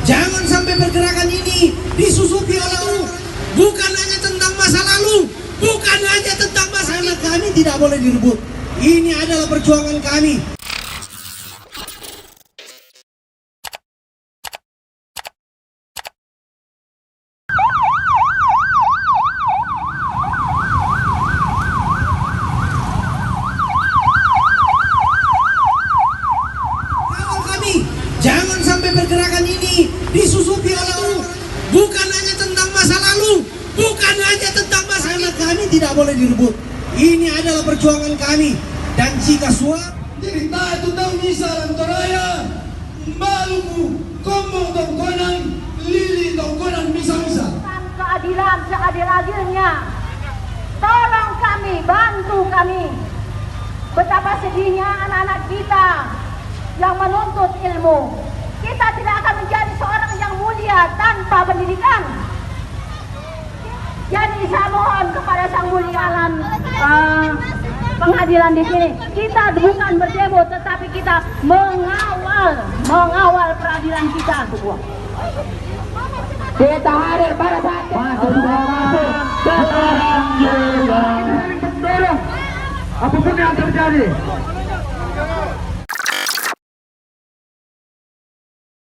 Jangan sampai pergerakan ini disusupi oleh bukan hanya tentang masa lalu, bukan hanya tentang masa ini. Kami tidak boleh direbut. Ini adalah perjuangan kami. Jangan sampai pergerakan ini disusupi oleh bukan hanya tentang masa lalu, bukan hanya tentang masa ini. Kami tidak boleh direbut. Ini adalah perjuangan kami. Dan jika suap cerita tentang misalan toraya, maluku, komong tongkonan, lili tongkonan misa-misa. Keadilan seadil-adilnya. Tolong kami, bantu kami. Betapa sedihnya anak-anak kita yang menuntut ilmu. Kita tidak akan menjadi seorang yang mulia tanpa pendidikan. Jadi saya mohon kepada Sang Mulia pengadilan di sini, kita bukan berdemo, tetapi kita mengawal peradilan kita semua. Kita hadir pada saat sekarang juga. Apapun yang terjadi,